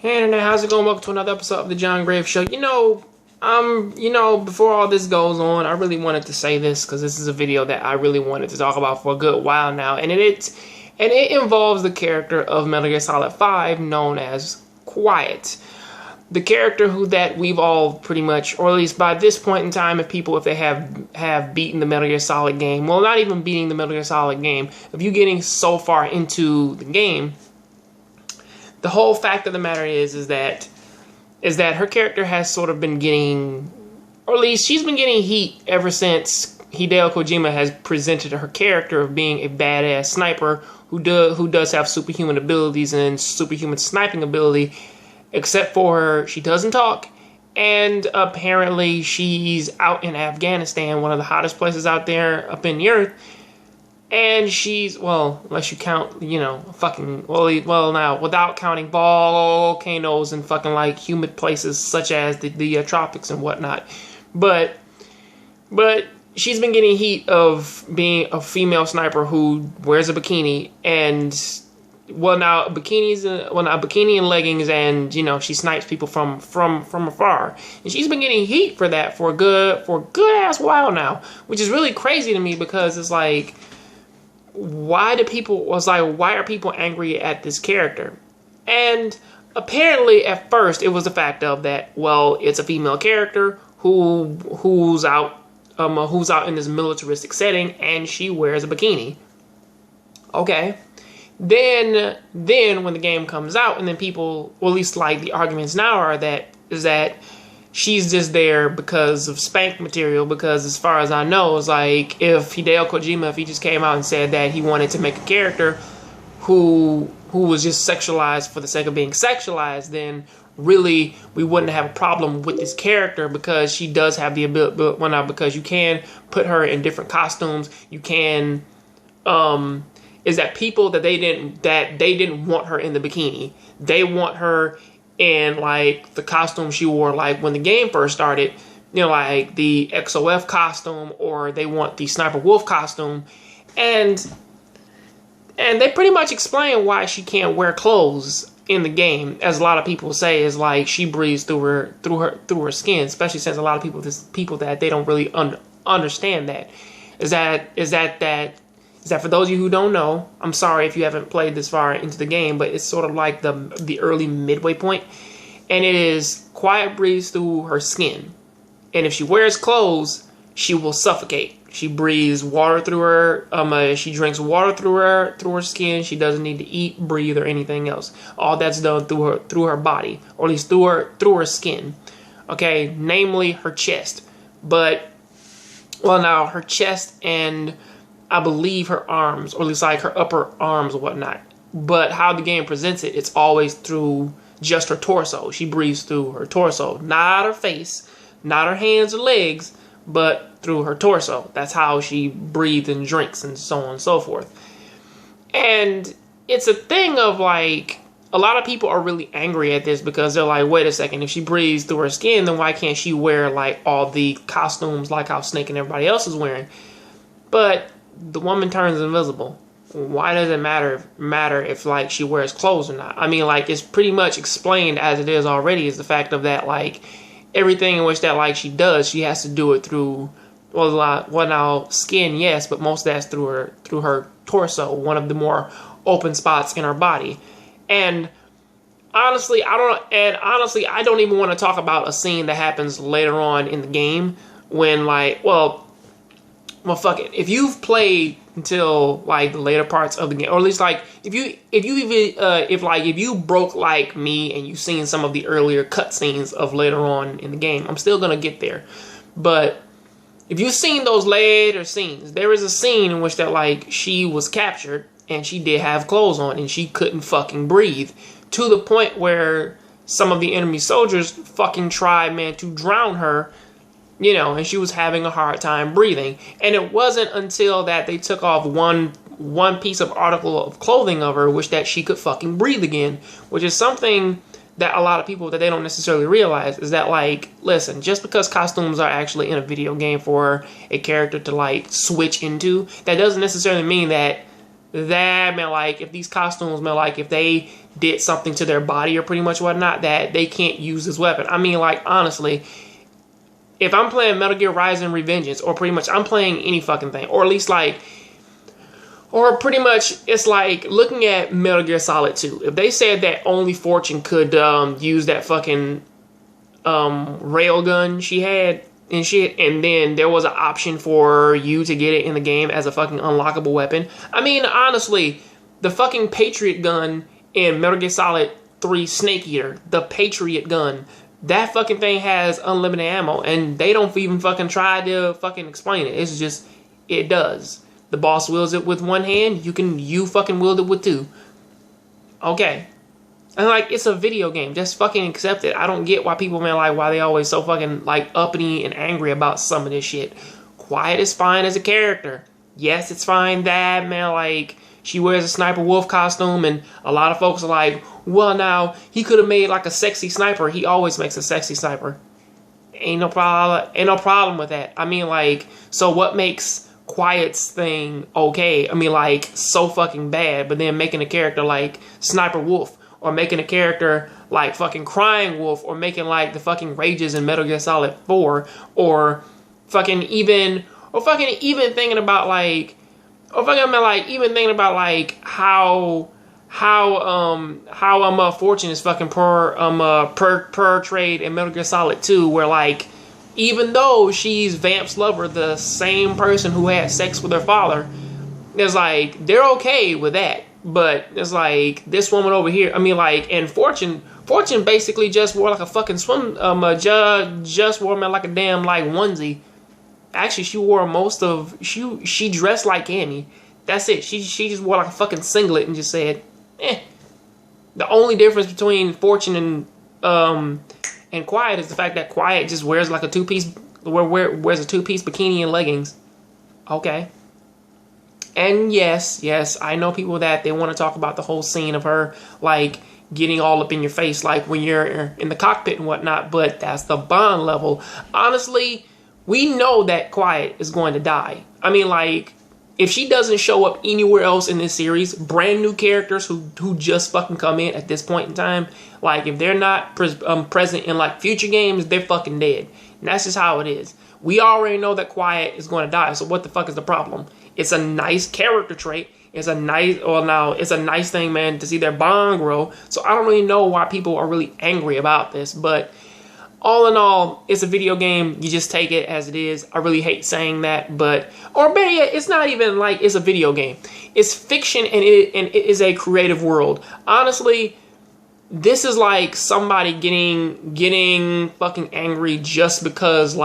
Hey internet, how's it going? Welcome to another episode of the Jongravesshow. Before all this goes on, I really wanted to say this because this is a video that I really wanted to talk about for a good while now, and it involves the character of Metal Gear Solid 5 known as Quiet. The character that we've all pretty much, or at least by this point in time, if they have beaten the Metal Gear Solid game, well, not even beating the Metal Gear Solid game, if you getting so far into the game, the whole fact of the matter is that her character has sort of been getting, or at least she's been getting heat ever since Hideo Kojima has presented her character of being a badass sniper who does have superhuman abilities and superhuman sniping ability. Except for she doesn't talk, and apparently she's out in Afghanistan, one of the hottest places out there up in the earth. And she's, well, unless you count, without counting volcanoes and fucking like humid places such as the tropics and whatnot. But she's been getting heat of being a female sniper who wears a bikini and, a bikini and leggings, and she snipes people from afar. And she's been getting heat for that for a good ass while now, which is really crazy to me because it's like, why are people angry at this character? And apparently at first it was the fact of that, well, it's a female character who's out in this militaristic setting and she wears a bikini. Okay. Then when the game comes out, and then people, or at least like the arguments now is that she's just there because of spank material, because as far as I know, it's like if Hideo Kojima, if he just came out and said that he wanted to make a character who was just sexualized for the sake of being sexualized, then really we wouldn't have a problem with this character, because she does have the ability, because you can put her in different costumes. You can, is that people that they didn't want her in the bikini. They want her in like the costume she wore like when the game first started, like the XOF costume, or they want the Sniper Wolf costume, and they pretty much explain why she can't wear clothes in the game, as a lot of people say, is like she breathes through her skin, especially since a lot of people that they don't really understand that. Is that for those of you who don't know, I'm sorry if you haven't played this far into the game, but it's sort of like the early midway point, and it is Quiet breathes through her skin, and if she wears clothes, she will suffocate. She breathes water through her. She drinks water through her skin. She doesn't need to eat, breathe, or anything else. All that's done through her body, or at least through her skin. Okay, namely her chest. But now her chest and I believe her arms, or at least like her upper arms or whatnot. But how the game presents it, it's always through just her torso. She breathes through her torso, not her face, not her hands or legs, but through her torso. That's how she breathes and drinks and so on and so forth. And it's a thing of like, a lot of people are really angry at this because they're like, wait a second, if she breathes through her skin, then why can't she wear like all the costumes like how Snake and everybody else is wearing? But the woman turns invisible. Why does it matter if like she wears clothes or not? I mean, like, it's pretty much explained as it is already, is the fact of that, like, everything in which that like she does, she has to do it through, now skin, yes, but most of that's through her torso, one of the more open spots in her body. And honestly, I don't even want to talk about a scene that happens later on in the game when like, well, fuck it. If you've played until like the later parts of the game, or at least like if you broke like me and you've seen some of the earlier cutscenes of later on in the game, I'm still gonna get there. But if you've seen those later scenes, there is a scene in which that like she was captured and she did have clothes on and she couldn't fucking breathe, to the point where some of the enemy soldiers fucking tried, man, to drown her. And she was having a hard time breathing. And it wasn't until that they took off one piece of article of clothing of her, which that she could fucking breathe again, which is something that a lot of people that they don't necessarily realize, is that like, listen, just because costumes are actually in a video game for a character to like switch into, that doesn't necessarily mean that that, man, like, if these costumes, man, like, if they did something to their body or pretty much whatnot, that they can't use this weapon. I mean, like, honestly, if I'm playing Metal Gear Rising Revengeance, or pretty much I'm playing any fucking thing, or at least, like, or pretty much, it's like looking at Metal Gear Solid 2. If they said that only Fortune could use that fucking railgun she had and shit, and then there was an option for you to get it in the game as a fucking unlockable weapon. I mean, honestly, the fucking Patriot gun in Metal Gear Solid 3 Snake Eater, the Patriot gun, that fucking thing has unlimited ammo, and they don't even fucking try to fucking explain it. It's just, it does. The boss wields it with one hand, you fucking wield it with two. Okay. And like, it's a video game. Just fucking accept it. I don't get why people, man, like, why they always so fucking, like, uppity and angry about some of this shit. Quiet is fine as a character. Yes, it's fine that, man, like, she wears a Sniper Wolf costume, and a lot of folks are like, well, now, he could have made, like, a sexy sniper. He always makes a sexy sniper. Ain't no problem with that. I mean, like, so what makes Quiet's thing okay? I mean, like, so fucking bad, but then making a character like Sniper Wolf, or making a character like fucking Crying Wolf, or making like the fucking Rages in Metal Gear Solid 4, or fucking even thinking about like, or fucking like even thinking about like how Fortune is fucking portrayed in Metal Gear Solid 2, where like, even though she's Vamp's lover, the same person who had sex with her father, it's like, they're okay with that. But it's like, this woman over here, I mean, like, and Fortune basically just wore like a fucking just wore, man, like a damn, like, onesie. Actually, she wore she dressed like Annie. That's it. She just wore like a fucking singlet and just said, eh. The only difference between Fortune and Quiet is the fact that Quiet just wears like a wears a two-piece bikini and leggings. Okay. And yes, I know people that they want to talk about the whole scene of her, like, getting all up in your face, like, when you're in the cockpit and whatnot, but that's the Bond level. Honestly, we know that Quiet is going to die. I mean, like, if she doesn't show up anywhere else in this series, brand new characters who just fucking come in at this point in time, like, if they're not present in, like, future games, they're fucking dead. And that's just how it is. We already know that Quiet is going to die, so what the fuck is the problem? It's a nice character trait. It's a nice thing, man, to see their bond grow. So I don't really know why people are really angry about this, but all in all, it's a video game. You just take it as it is. I really hate saying that, but, or better yet, it's not even like it's a video game. It's fiction, and it is a creative world. Honestly, this is like somebody getting fucking angry just because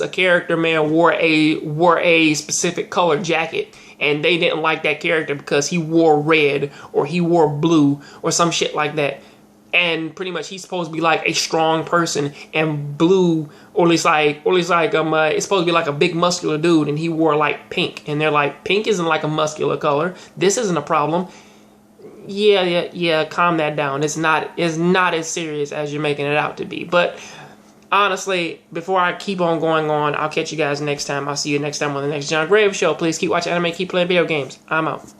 a character, man, wore a specific color jacket, and they didn't like that character because he wore red or he wore blue or some shit like that. And pretty much he's supposed to be like a strong person, and blue, or at least it's supposed to be like a big muscular dude, and he wore like pink, and they're like, pink isn't like a muscular color. This isn't a problem. Yeah, calm that down. It's not as serious as you're making it out to be. But honestly, before I keep on going on, I'll catch you guys next time. I'll see you next time on the next Jongravesshow. Please keep watching anime, keep playing video games. I'm out.